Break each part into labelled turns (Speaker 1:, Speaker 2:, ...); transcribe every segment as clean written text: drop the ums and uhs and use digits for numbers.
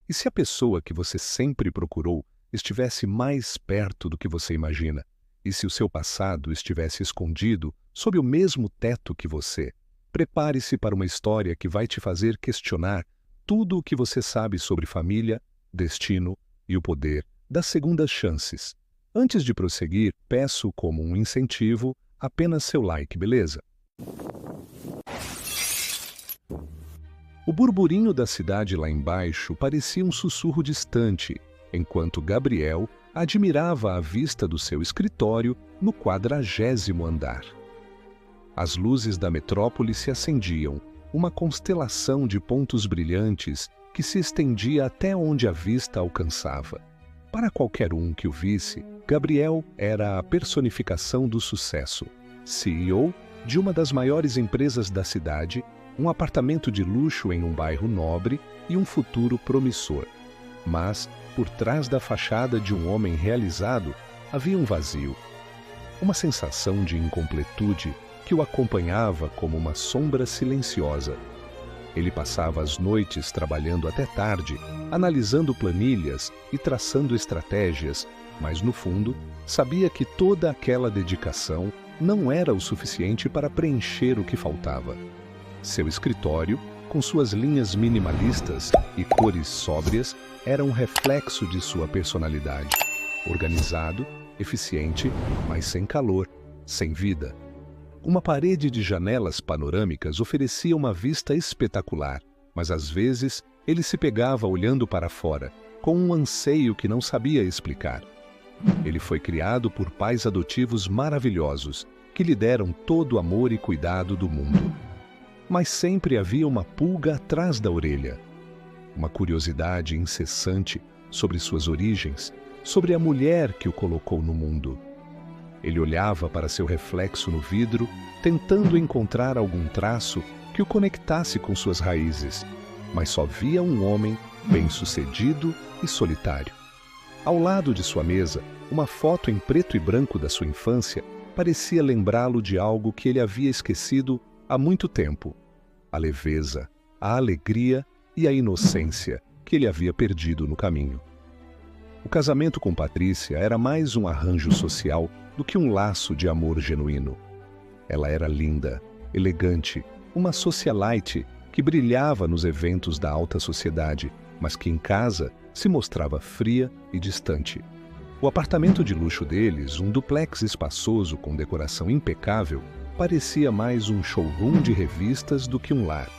Speaker 1: E se a pessoa que você sempre procurou estivesse mais perto do que você imagina? E se o seu passado estivesse escondido sob o mesmo teto que você? Prepare-se para uma história que vai te fazer questionar tudo o que você sabe sobre família, destino e o poder das segundas chances. Antes de prosseguir, peço como um incentivo apenas seu like, beleza? O burburinho da cidade lá embaixo parecia um sussurro distante, enquanto Gabriel admirava a vista do seu escritório no 40º andar. As luzes da metrópole se acendiam, uma constelação de pontos brilhantes que se estendia até onde a vista alcançava. Para qualquer um que o visse, Gabriel era a personificação do sucesso. CEO de uma das maiores empresas da cidade, um apartamento de luxo em um bairro nobre e um futuro promissor. Mas, por trás da fachada de um homem realizado, havia um vazio. Uma sensação de incompletude que o acompanhava como uma sombra silenciosa. Ele passava as noites trabalhando até tarde, analisando planilhas e traçando estratégias, mas no fundo, sabia que toda aquela dedicação não era o suficiente para preencher o que faltava. Seu escritório, com suas linhas minimalistas e cores sóbrias, era um reflexo de sua personalidade. Organizado, eficiente, mas sem calor, sem vida. Uma parede de janelas panorâmicas oferecia uma vista espetacular, mas às vezes ele se pegava olhando para fora, com um anseio que não sabia explicar. Ele foi criado por pais adotivos maravilhosos, que lhe deram todo o amor e cuidado do mundo. Mas sempre havia uma pulga atrás da orelha. Uma curiosidade incessante sobre suas origens, sobre a mulher que o colocou no mundo. Ele olhava para seu reflexo no vidro, tentando encontrar algum traço que o conectasse com suas raízes, mas só via um homem bem-sucedido e solitário. Ao lado de sua mesa, uma foto em preto e branco da sua infância parecia lembrá-lo de algo que ele havia esquecido há muito tempo: a leveza, a alegria e a inocência que ele havia perdido no caminho. O casamento com Patrícia era mais um arranjo social do que um laço de amor genuíno. Ela era linda, elegante, uma socialite que brilhava nos eventos da alta sociedade, mas que em casa se mostrava fria e distante. O apartamento de luxo deles, um duplex espaçoso com decoração impecável, parecia mais um showroom de revistas do que um lar.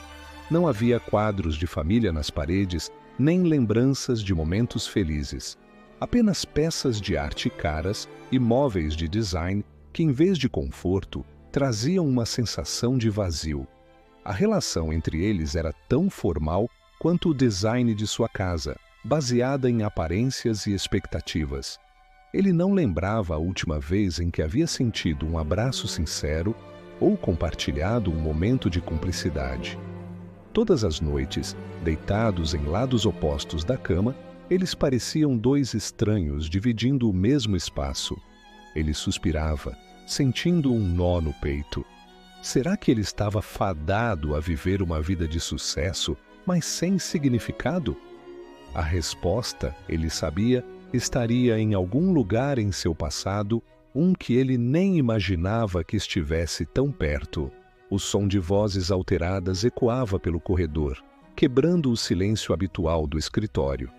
Speaker 1: Não havia quadros de família nas paredes, nem lembranças de momentos felizes. Apenas peças de arte caras e móveis de design que, em vez de conforto, traziam uma sensação de vazio. A relação entre eles era tão formal quanto o design de sua casa, baseada em aparências e expectativas. Ele não lembrava a última vez em que havia sentido um abraço sincero ou compartilhado um momento de cumplicidade. Todas as noites, deitados em lados opostos da cama, eles pareciam dois estranhos dividindo o mesmo espaço. Ele suspirava, sentindo um nó no peito. Será que ele estava fadado a viver uma vida de sucesso, mas sem significado? A resposta, ele sabia, estaria em algum lugar em seu passado, um que ele nem imaginava que estivesse tão perto. O som de vozes alteradas ecoava pelo corredor, quebrando o silêncio habitual do escritório.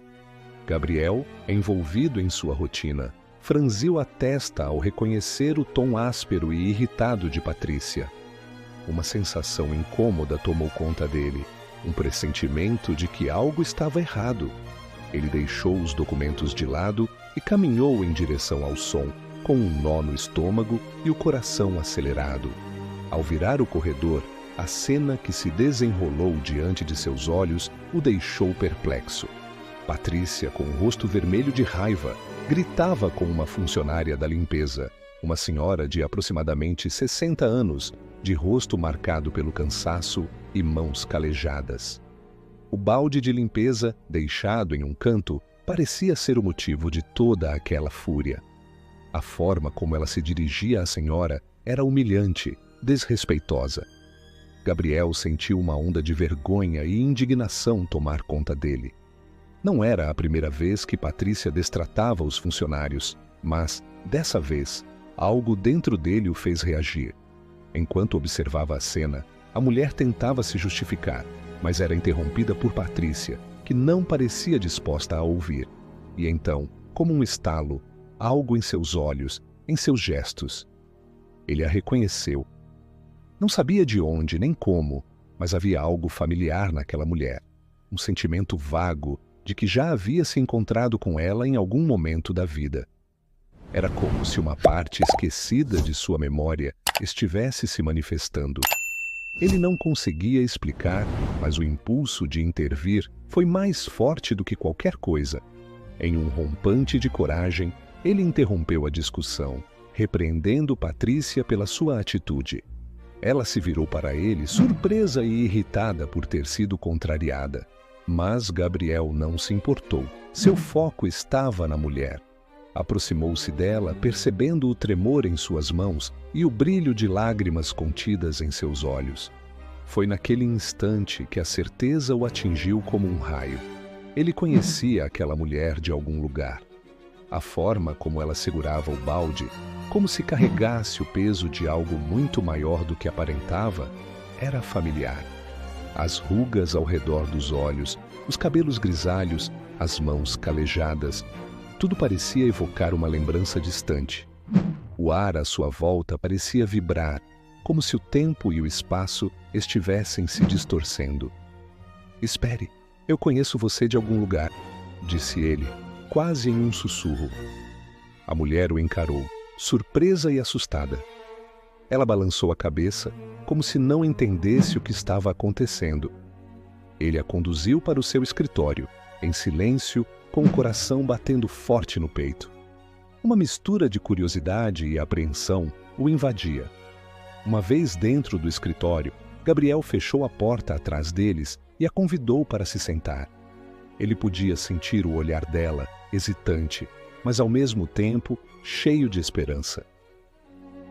Speaker 1: Gabriel, envolvido em sua rotina, franziu a testa ao reconhecer o tom áspero e irritado de Patrícia. Uma sensação incômoda tomou conta dele, um pressentimento de que algo estava errado. Ele deixou os documentos de lado e caminhou em direção ao som, com um nó no estômago e o coração acelerado. Ao virar o corredor, a cena que se desenrolou diante de seus olhos o deixou perplexo. Patrícia, com o rosto vermelho de raiva, gritava com uma funcionária da limpeza, uma senhora de aproximadamente 60 anos, de rosto marcado pelo cansaço e mãos calejadas. O balde de limpeza, deixado em um canto, parecia ser o motivo de toda aquela fúria. A forma como ela se dirigia à senhora era humilhante, desrespeitosa. Gabriel sentiu uma onda de vergonha e indignação tomar conta dele. Não era a primeira vez que Patrícia destratava os funcionários, mas, dessa vez, algo dentro dele o fez reagir. Enquanto observava a cena, a mulher tentava se justificar, mas era interrompida por Patrícia, que não parecia disposta a ouvir. E então, como um estalo, algo em seus olhos, em seus gestos. Ele a reconheceu. Não sabia de onde nem como, mas havia algo familiar naquela mulher. Um sentimento vago de que já havia se encontrado com ela em algum momento da vida. Era como se uma parte esquecida de sua memória estivesse se manifestando. Ele não conseguia explicar, mas o impulso de intervir foi mais forte do que qualquer coisa. Em um rompante de coragem, ele interrompeu a discussão, repreendendo Patrícia pela sua atitude. Ela se virou para ele, surpresa e irritada por ter sido contrariada. Mas Gabriel não se importou. Seu foco estava na mulher. Aproximou-se dela, percebendo o tremor em suas mãos e o brilho de lágrimas contidas em seus olhos. Foi naquele instante que a certeza o atingiu como um raio. Ele conhecia aquela mulher de algum lugar. A forma como ela segurava o balde, como se carregasse o peso de algo muito maior do que aparentava, era familiar. As rugas ao redor dos olhos, os cabelos grisalhos, as mãos calejadas, tudo parecia evocar uma lembrança distante. O ar à sua volta parecia vibrar, como se o tempo e o espaço estivessem se distorcendo. "Espere, eu conheço você de algum lugar", disse ele, quase em um sussurro. A mulher o encarou, surpresa e assustada. Ela balançou a cabeça, como se não entendesse o que estava acontecendo. Ele a conduziu para o seu escritório, em silêncio, com o coração batendo forte no peito. Uma mistura de curiosidade e apreensão o invadia. Uma vez dentro do escritório, Gabriel fechou a porta atrás deles e a convidou para se sentar. Ele podia sentir o olhar dela, hesitante, mas ao mesmo tempo cheio de esperança.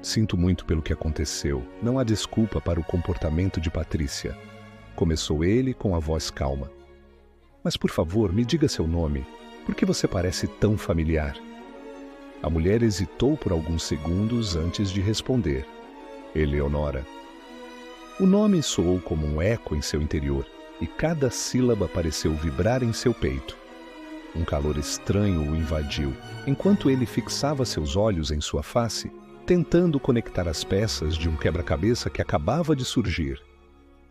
Speaker 1: "Sinto muito pelo que aconteceu. Não há desculpa para o comportamento de Patrícia", começou ele com a voz calma. "Mas, por favor, me diga seu nome. Por que você parece tão familiar?" A mulher hesitou por alguns segundos antes de responder. "Eleonora." O nome soou como um eco em seu interior, e cada sílaba pareceu vibrar em seu peito. Um calor estranho o invadiu, enquanto ele fixava seus olhos em sua face, tentando conectar as peças de um quebra-cabeça que acabava de surgir.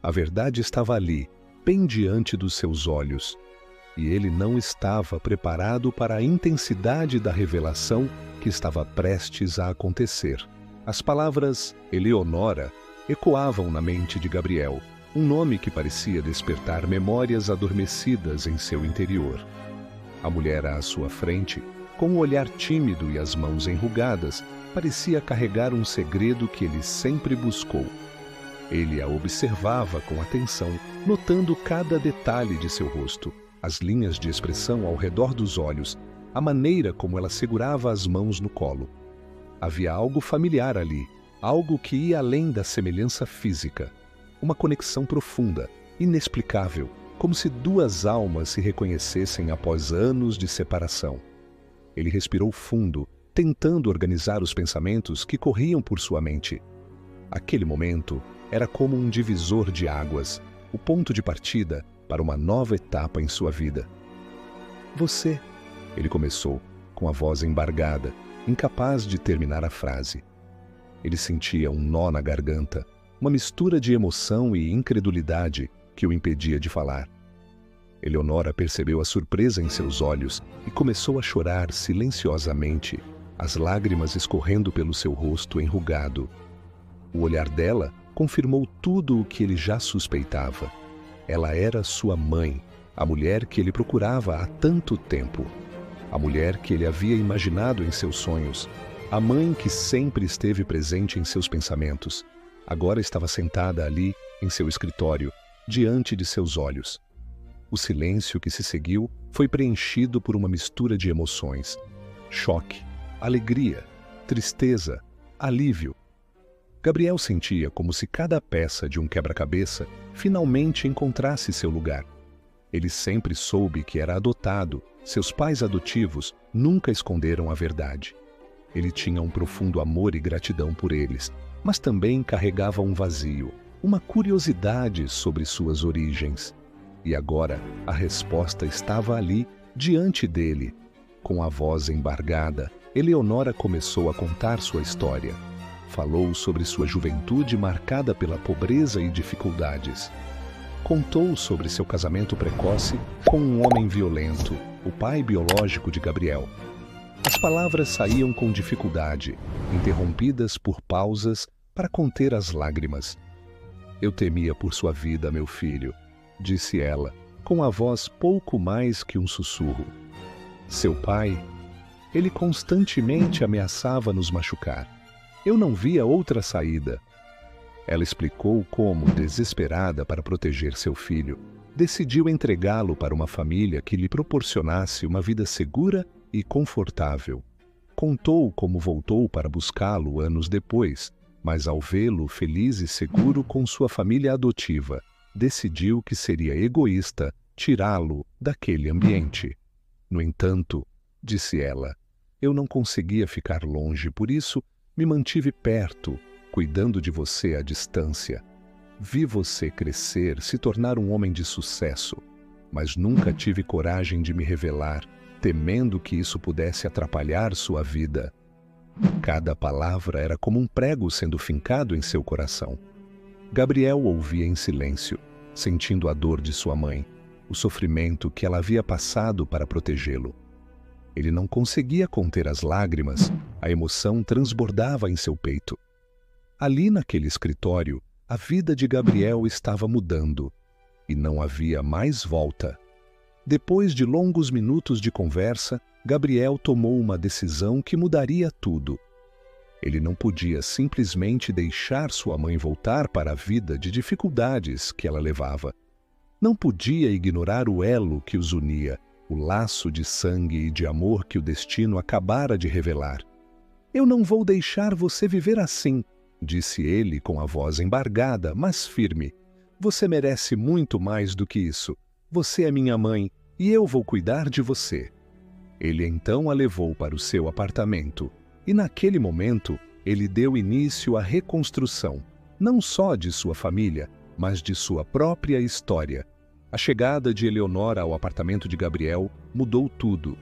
Speaker 1: A verdade estava ali, bem diante dos seus olhos, e ele não estava preparado para a intensidade da revelação que estava prestes a acontecer. As palavras Eleonora ecoavam na mente de Gabriel, um nome que parecia despertar memórias adormecidas em seu interior. A mulher à sua frente, com o olhar tímido e as mãos enrugadas, parecia carregar um segredo que ele sempre buscou. Ele a observava com atenção, notando cada detalhe de seu rosto, as linhas de expressão ao redor dos olhos, a maneira como ela segurava as mãos no colo. Havia algo familiar ali, algo que ia além da semelhança física. Uma conexão profunda, inexplicável, como se duas almas se reconhecessem após anos de separação. Ele respirou fundo, tentando organizar os pensamentos que corriam por sua mente. Aquele momento era como um divisor de águas, o ponto de partida para uma nova etapa em sua vida. "Você", ele começou, com a voz embargada, incapaz de terminar a frase. Ele sentia um nó na garganta, uma mistura de emoção e incredulidade que o impedia de falar. Eleonora percebeu a surpresa em seus olhos e começou a chorar silenciosamente, as lágrimas escorrendo pelo seu rosto enrugado. O olhar dela confirmou tudo o que ele já suspeitava. Ela era sua mãe, a mulher que ele procurava há tanto tempo. A mulher que ele havia imaginado em seus sonhos. A mãe que sempre esteve presente em seus pensamentos. Agora estava sentada ali, em seu escritório, diante de seus olhos. O silêncio que se seguiu foi preenchido por uma mistura de emoções. Choque, alegria, tristeza, alívio. Gabriel sentia como se cada peça de um quebra-cabeça finalmente encontrasse seu lugar. Ele sempre soube que era adotado. Seus pais adotivos nunca esconderam a verdade. Ele tinha um profundo amor e gratidão por eles, mas também carregava um vazio, uma curiosidade sobre suas origens. E agora a resposta estava ali, diante dele. Com a voz embargada, Eleonora começou a contar sua história. Falou sobre sua juventude marcada pela pobreza e dificuldades. Contou sobre seu casamento precoce com um homem violento, o pai biológico de Gabriel. As palavras saíam com dificuldade, interrompidas por pausas para conter as lágrimas. Eu temia por sua vida, meu filho, disse ela, com a voz pouco mais que um sussurro. Seu pai, ele constantemente ameaçava nos machucar. Eu não via outra saída. Ela explicou como, desesperada para proteger seu filho, decidiu entregá-lo para uma família que lhe proporcionasse uma vida segura e confortável. Contou como voltou para buscá-lo anos depois, mas ao vê-lo feliz e seguro com sua família adotiva, decidiu que seria egoísta tirá-lo daquele ambiente. No entanto, disse ela, eu não conseguia ficar longe, por isso me mantive perto, cuidando de você à distância. Vi você crescer, se tornar um homem de sucesso, mas nunca tive coragem de me revelar, temendo que isso pudesse atrapalhar sua vida. Cada palavra era como um prego sendo fincado em seu coração. Gabriel ouvia em silêncio, sentindo a dor de sua mãe, o sofrimento que ela havia passado para protegê-lo. Ele não conseguia conter as lágrimas, a emoção transbordava em seu peito. Ali naquele escritório, a vida de Gabriel estava mudando, e não havia mais volta. Depois de longos minutos de conversa, Gabriel tomou uma decisão que mudaria tudo. Ele não podia simplesmente deixar sua mãe voltar para a vida de dificuldades que ela levava. Não podia ignorar o elo que os unia, o laço de sangue e de amor que o destino acabara de revelar. Eu não vou deixar você viver assim, disse ele com a voz embargada, mas firme. Você merece muito mais do que isso. Você é minha mãe e eu vou cuidar de você. Ele então a levou para o seu apartamento e naquele momento ele deu início à reconstrução, não só de sua família, mas de sua própria história. A chegada de Eleonora ao apartamento de Gabriel mudou tudo.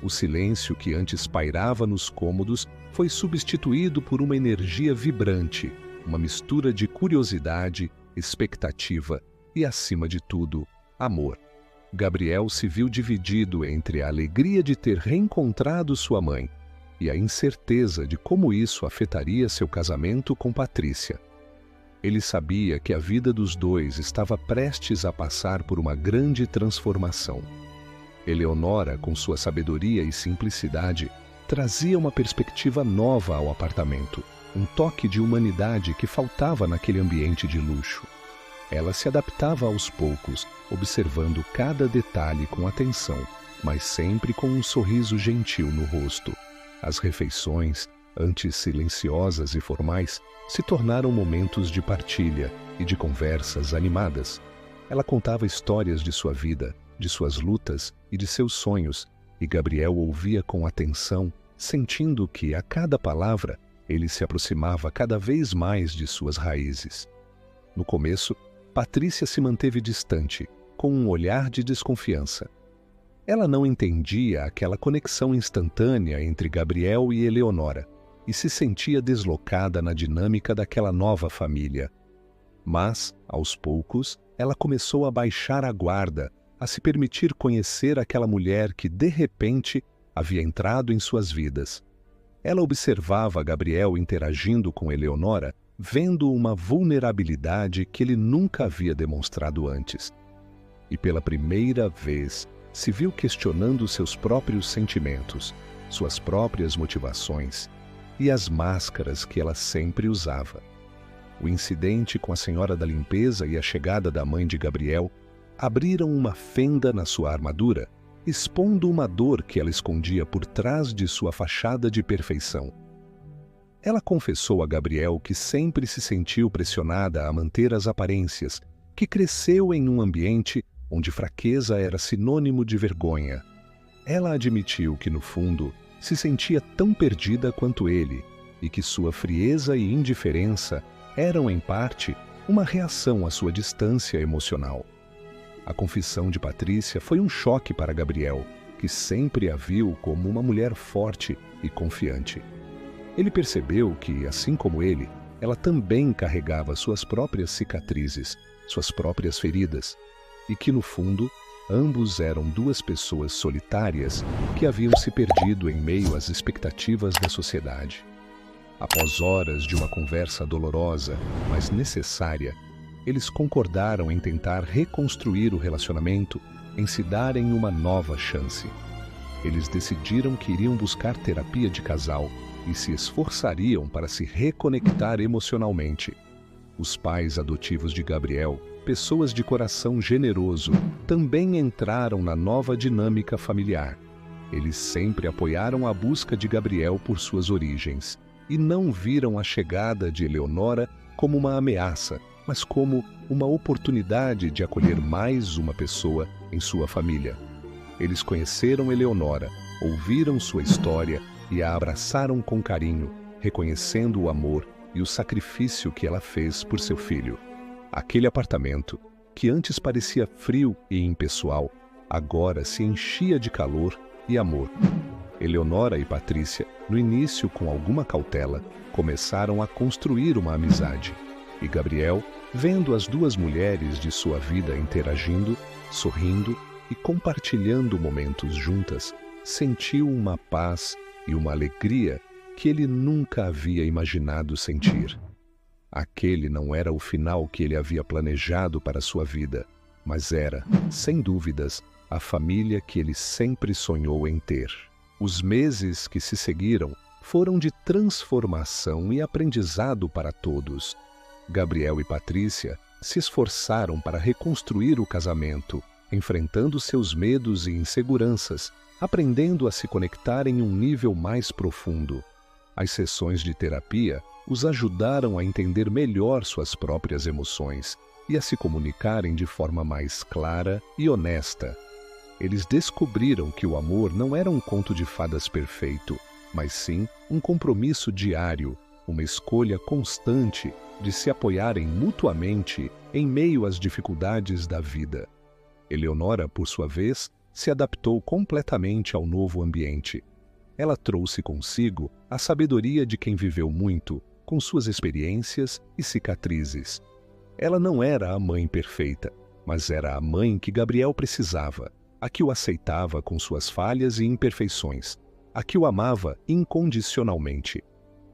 Speaker 1: O silêncio que antes pairava nos cômodos foi substituído por uma energia vibrante, uma mistura de curiosidade, expectativa e, acima de tudo, amor. Gabriel se viu dividido entre a alegria de ter reencontrado sua mãe e a incerteza de como isso afetaria seu casamento com Patrícia. Ele sabia que a vida dos dois estava prestes a passar por uma grande transformação. Eleonora, com sua sabedoria e simplicidade, trazia uma perspectiva nova ao apartamento, um toque de humanidade que faltava naquele ambiente de luxo. Ela se adaptava aos poucos, observando cada detalhe com atenção, mas sempre com um sorriso gentil no rosto. As refeições, antes silenciosas e formais, se tornaram momentos de partilha e de conversas animadas. Ela contava histórias de sua vida, de suas lutas e de seus sonhos, e Gabriel ouvia com atenção, sentindo que, a cada palavra, ele se aproximava cada vez mais de suas raízes. No começo, Patrícia se manteve distante, com um olhar de desconfiança. Ela não entendia aquela conexão instantânea entre Gabriel e Eleonora e se sentia deslocada na dinâmica daquela nova família. Mas, aos poucos, ela começou a baixar a guarda, a se permitir conhecer aquela mulher que, de repente, havia entrado em suas vidas. Ela observava Gabriel interagindo com Eleonora, vendo uma vulnerabilidade que ele nunca havia demonstrado antes. E pela primeira vez, se viu questionando seus próprios sentimentos, suas próprias motivações e as máscaras que ela sempre usava. O incidente com a senhora da limpeza e a chegada da mãe de Gabriel abriram uma fenda na sua armadura, expondo uma dor que ela escondia por trás de sua fachada de perfeição. Ela confessou a Gabriel que sempre se sentiu pressionada a manter as aparências, que cresceu em um ambiente onde fraqueza era sinônimo de vergonha. Ela admitiu que, no fundo, se sentia tão perdida quanto ele e que sua frieza e indiferença eram, em parte, uma reação à sua distância emocional. A confissão de Patrícia foi um choque para Gabriel, que sempre a viu como uma mulher forte e confiante. Ele percebeu que, assim como ele, ela também carregava suas próprias cicatrizes, suas próprias feridas, e que, no fundo, ambos eram duas pessoas solitárias que haviam se perdido em meio às expectativas da sociedade. Após horas de uma conversa dolorosa, mas necessária, eles concordaram em tentar reconstruir o relacionamento, em se darem uma nova chance. Eles decidiram que iriam buscar terapia de casal e se esforçariam para se reconectar emocionalmente. Os pais adotivos de Gabriel, pessoas de coração generoso, também entraram na nova dinâmica familiar. Eles sempre apoiaram a busca de Gabriel por suas origens e não viram a chegada de Eleonora como uma ameaça, mas como uma oportunidade de acolher mais uma pessoa em sua família. Eles conheceram Eleonora, ouviram sua história e a abraçaram com carinho, reconhecendo o amor e o sacrifício que ela fez por seu filho. Aquele apartamento, que antes parecia frio e impessoal, agora se enchia de calor e amor. Eleonora e Patrícia, no início com alguma cautela, começaram a construir uma amizade. E Gabriel, vendo as duas mulheres de sua vida interagindo, sorrindo e compartilhando momentos juntas, sentiu uma paz e uma alegria que ele nunca havia imaginado sentir. Aquele não era o final que ele havia planejado para sua vida, mas era, sem dúvidas, a família que ele sempre sonhou em ter. Os meses que se seguiram foram de transformação e aprendizado para todos. Gabriel e Patrícia se esforçaram para reconstruir o casamento, enfrentando seus medos e inseguranças, aprendendo a se conectar em um nível mais profundo. As sessões de terapia os ajudaram a entender melhor suas próprias emoções e a se comunicarem de forma mais clara e honesta. Eles descobriram que o amor não era um conto de fadas perfeito, mas sim um compromisso diário, uma escolha constante de se apoiarem mutuamente em meio às dificuldades da vida. Eleonora, por sua vez, se adaptou completamente ao novo ambiente. Ela trouxe consigo a sabedoria de quem viveu muito, com suas experiências e cicatrizes. Ela não era a mãe perfeita, mas era a mãe que Gabriel precisava, a que o aceitava com suas falhas e imperfeições, a que o amava incondicionalmente.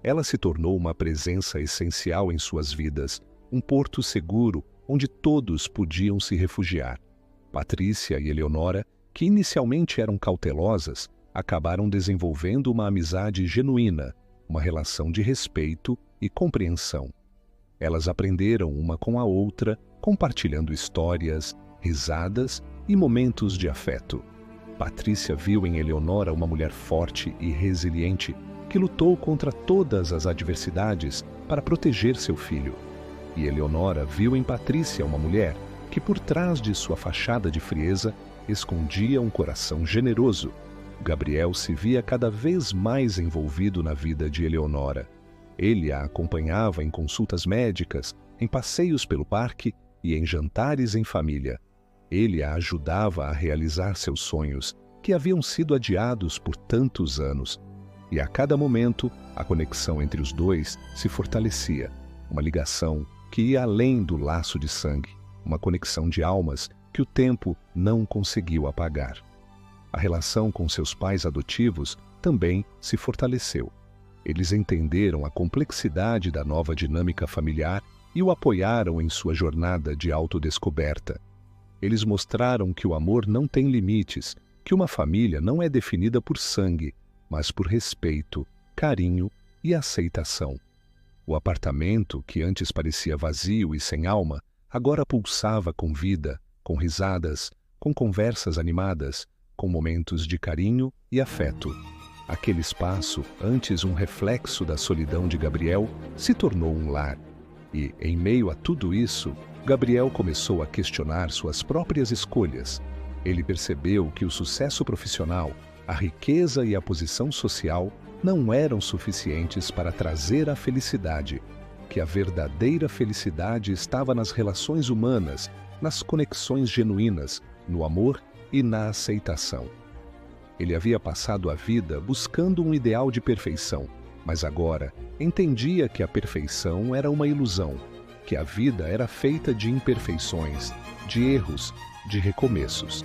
Speaker 1: Ela se tornou uma presença essencial em suas vidas, um porto seguro onde todos podiam se refugiar. Patrícia e Eleonora, que inicialmente eram cautelosas, acabaram desenvolvendo uma amizade genuína, uma relação de respeito e compreensão. Elas aprenderam uma com a outra, compartilhando histórias, risadas e momentos de afeto. Patrícia viu em Eleonora uma mulher forte e resiliente, que lutou contra todas as adversidades para proteger seu filho. E Eleonora viu em Patrícia uma mulher que, por trás de sua fachada de frieza, escondia um coração generoso. Gabriel se via cada vez mais envolvido na vida de Eleonora. Ele a acompanhava em consultas médicas, em passeios pelo parque e em jantares em família. Ele a ajudava a realizar seus sonhos, que haviam sido adiados por tantos anos. E a cada momento, a conexão entre os dois se fortalecia, uma ligação que ia além do laço de sangue, uma conexão de almas que o tempo não conseguiu apagar. A relação com seus pais adotivos também se fortaleceu. Eles entenderam a complexidade da nova dinâmica familiar e o apoiaram em sua jornada de autodescoberta. Eles mostraram que o amor não tem limites, que uma família não é definida por sangue, mas por respeito, carinho e aceitação. O apartamento, que antes parecia vazio e sem alma, agora pulsava com vida, com risadas, com conversas animadas, com momentos de carinho e afeto. Aquele espaço, antes um reflexo da solidão de Gabriel, se tornou um lar. E, em meio a tudo isso, Gabriel começou a questionar suas próprias escolhas. Ele percebeu que o sucesso profissional, a riqueza e a posição social não eram suficientes para trazer a felicidade, que a verdadeira felicidade estava nas relações humanas, nas conexões genuínas, no amor e na aceitação. Ele havia passado a vida buscando um ideal de perfeição, mas agora entendia que a perfeição era uma ilusão, que a vida era feita de imperfeições, de erros, de recomeços.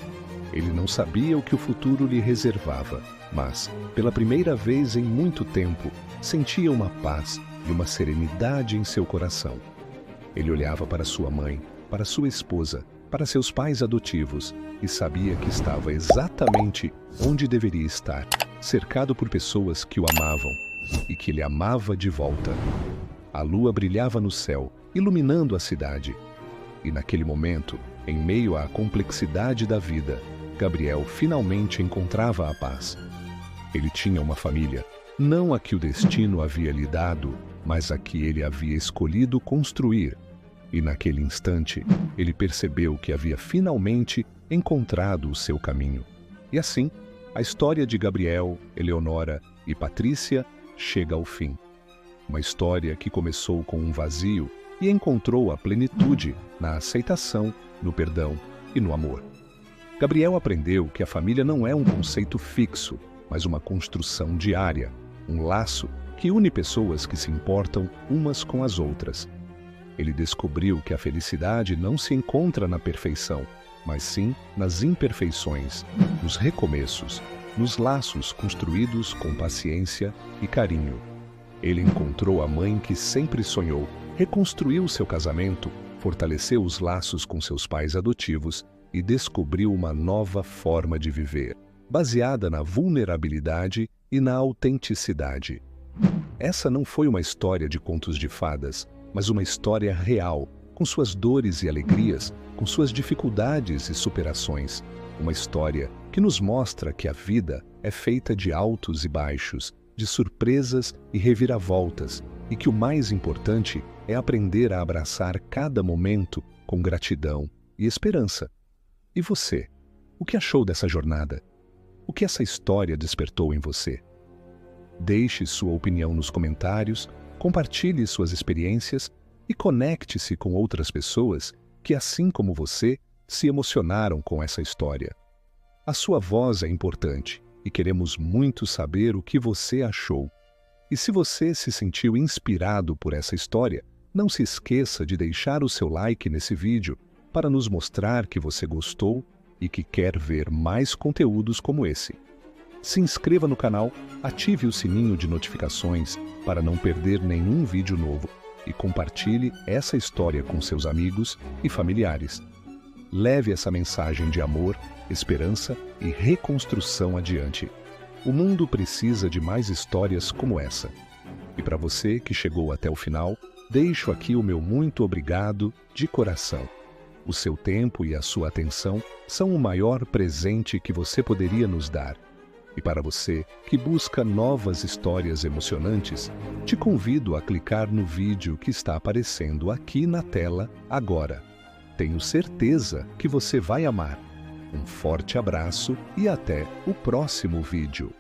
Speaker 1: Ele não sabia o que o futuro lhe reservava, mas, pela primeira vez em muito tempo, sentia uma paz e uma serenidade em seu coração. Ele olhava para sua mãe, para sua esposa, para seus pais adotivos e sabia que estava exatamente onde deveria estar, cercado por pessoas que o amavam e que ele amava de volta. A lua brilhava no céu, iluminando a cidade. E naquele momento, em meio à complexidade da vida, Gabriel finalmente encontrava a paz. Ele tinha uma família, não a que o destino havia lhe dado, mas a que ele havia escolhido construir. E naquele instante, ele percebeu que havia finalmente encontrado o seu caminho. E assim, a história de Gabriel, Eleonora e Patrícia chega ao fim. Uma história que começou com um vazio e encontrou a plenitude na aceitação, no perdão e no amor. Gabriel aprendeu que a família não é um conceito fixo, mas uma construção diária, um laço que une pessoas que se importam umas com as outras. Ele descobriu que a felicidade não se encontra na perfeição, mas sim nas imperfeições, nos recomeços, nos laços construídos com paciência e carinho. Ele encontrou a mãe que sempre sonhou, reconstruiu seu casamento, fortaleceu os laços com seus pais adotivos e descobriu uma nova forma de viver, baseada na vulnerabilidade e na autenticidade. Essa não foi uma história de contos de fadas, mas uma história real, com suas dores e alegrias, com suas dificuldades e superações. Uma história que nos mostra que a vida é feita de altos e baixos, de surpresas e reviravoltas, e que o mais importante é aprender a abraçar cada momento com gratidão e esperança. E você? O que achou dessa jornada? O que essa história despertou em você? Deixe sua opinião nos comentários, compartilhe suas experiências e conecte-se com outras pessoas que, assim como você, se emocionaram com essa história. A sua voz é importante e queremos muito saber o que você achou. E se você se sentiu inspirado por essa história, não se esqueça de deixar o seu like nesse vídeo para nos mostrar que você gostou e que quer ver mais conteúdos como esse. Se inscreva no canal, ative o sininho de notificações para não perder nenhum vídeo novo e compartilhe essa história com seus amigos e familiares. Leve essa mensagem de amor, esperança e reconstrução adiante. O mundo precisa de mais histórias como essa. E para você que chegou até o final, deixo aqui o meu muito obrigado de coração. O seu tempo e a sua atenção são o maior presente que você poderia nos dar. E para você que busca novas histórias emocionantes, te convido a clicar no vídeo que está aparecendo aqui na tela agora. Tenho certeza que você vai amar. Um forte abraço e até o próximo vídeo.